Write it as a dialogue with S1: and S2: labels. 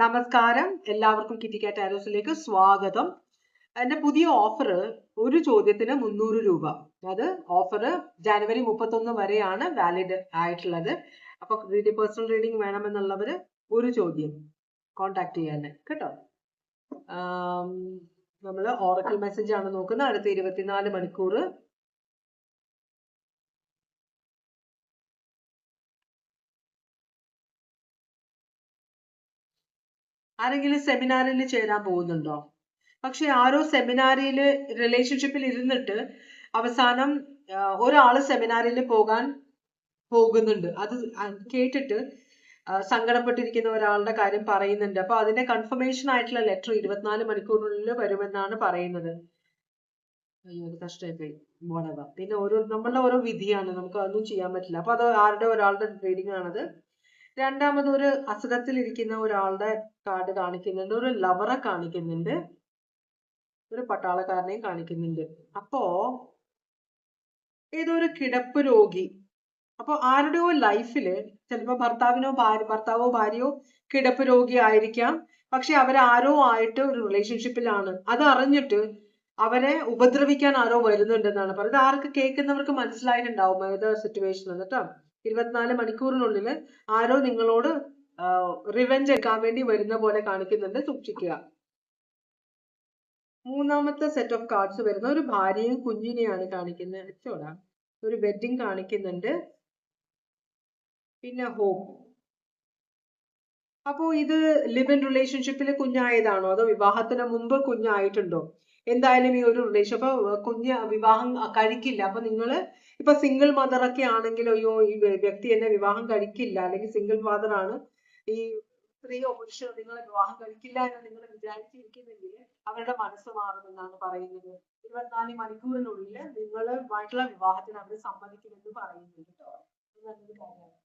S1: നമസ്കാരം, എല്ലാവർക്കും കിറ്റിക്കാറ്റ് ആരോസിലേക്ക് സ്വാഗതം. എന്റെ പുതിയ ഓഫർ ഒരു ചോദ്യത്തിന് 300 രൂപ. അത് ഓഫർ ജനുവരി 31 വരെയാണ് വാലിഡ് ആയിട്ടുള്ളത്. അപ്പൊ പേഴ്സണൽ റീഡിംഗ് വേണമെന്നുള്ളവര് ഒരു ചോദ്യം കോണ്ടാക്ട് ചെയ്യാൻ കേട്ടോ. നമ്മൾ ഓറക്കൽ മെസ്സേജ് ആണ് നോക്കുന്നത്. അടുത്ത 24 മണിക്കൂർ ആരെങ്കിലും സെമിനാറിൽ ചേരാൻ പോകുന്നുണ്ടോ? പക്ഷെ ആരോ സെമിനാറിൽ റിലേഷൻഷിപ്പിൽ ഇരുന്നിട്ട് അവസാനം ഒരാള് സെമിനാറിൽ പോകാൻ പോകുന്നുണ്ട്. അത് കേട്ടിട്ട് സങ്കടപ്പെട്ടിരിക്കുന്ന ഒരാളുടെ കാര്യം പറയുന്നുണ്ട്. അപ്പൊ അതിന്റെ കൺഫർമേഷൻ ആയിട്ടുള്ള ലെറ്റർ 24 മണിക്കൂറിനുള്ളിൽ വരുമെന്നാണ് പറയുന്നത്. അയ്യോ, അത് കഷ്ടമായി പോണതാ. പിന്നെ നമ്മളുടെ ഓരോ വിധിയാണ്, നമുക്ക് അതൊന്നും ചെയ്യാൻ പറ്റില്ല. അപ്പൊ അത് ഒരാളുടെ റീഡിംഗ് ആണത്. രണ്ടാമത് ഒരു അസുഖത്തിൽ ഇരിക്കുന്ന ഒരാളുടെ കാർഡ് കാണിക്കുന്നുണ്ട്, ഒരു ലവറെ കാണിക്കുന്നുണ്ട്, ഒരു പട്ടാളക്കാരനെയും കാണിക്കുന്നുണ്ട്. അപ്പോ ഏതോ ഒരു കിടപ്പ് രോഗി. അപ്പൊ ആരുടെയോ ലൈഫില് ചിലപ്പോ ഭർത്താവോ ഭാര്യയോ കിടപ്പ് രോഗി ആയിരിക്കാം. പക്ഷെ അവരാരോ ആയിട്ട് ഒരു റിലേഷൻഷിപ്പിലാണ്. അത് അറിഞ്ഞിട്ട് അവരെ ഉപദ്രവിക്കാൻ ആരോ വരുന്നുണ്ടെന്നാണ് പറയുന്നത്. ആർക്ക് കേൾക്കുന്നവർക്ക് മനസ്സിലായിട്ടുണ്ടാവും ഏത് സിറ്റുവേഷൻ കേട്ടോ. 24 മണിക്കൂറിനുള്ളിൽ ആരോ നിങ്ങളോട് റിവെഞ്ച് എടുക്കാൻ വേണ്ടി വരുന്ന പോലെ കാണിക്കുന്നുണ്ട്. സൂക്ഷിക്കുക. മൂന്നാമത്തെ സെറ്റ് ഓഫ് കാർഡ്സ് വരുന്ന ഒരു ഭാര്യയും കുഞ്ഞിനെയാണ് കാണിക്കുന്നത്. ഒരു വെഡിങ് കാണിക്കുന്നുണ്ട്, പിന്നെ ഹോപ്പ്. അപ്പോ ഇത് ലിവ് ഇൻ റിലേഷൻഷിപ്പിൽ കുഞ്ഞായതാണോ അതോ വിവാഹത്തിന് മുമ്പ് കുഞ്ഞായിട്ടുണ്ടോ? എന്തായാലും ഈ ഒരു റിലേഷൻ, അപ്പൊ കുഞ്ഞ് വിവാഹം കഴിക്കില്ല. അപ്പൊ നിങ്ങള് ഇപ്പൊ സിംഗിൾ മദർ ഒക്കെ ആണെങ്കിൽ അയ്യോ ഈ വ്യക്തി എന്നെ വിവാഹം കഴിക്കില്ല, അല്ലെങ്കിൽ സിംഗിൾ ഫാദർ ആണ്, ഈ സ്ത്രീയോ പുരുഷനോ നിങ്ങളെ വിവാഹം കഴിക്കില്ല എന്ന് നിങ്ങൾ വിചാരിച്ചിരിക്കുന്നെങ്കിൽ അവരുടെ മനസ്സ് മാറുമെന്നാണ് പറയുന്നത്. 24 മണിക്കൂറിനുള്ളിൽ നിങ്ങളുമായിട്ടുള്ള വിവാഹത്തിന് അവർ സമ്മതിക്കുമെന്ന് പറയുന്നുണ്ട് കേട്ടോ. നല്ലൊരു കാര്യമാണ്.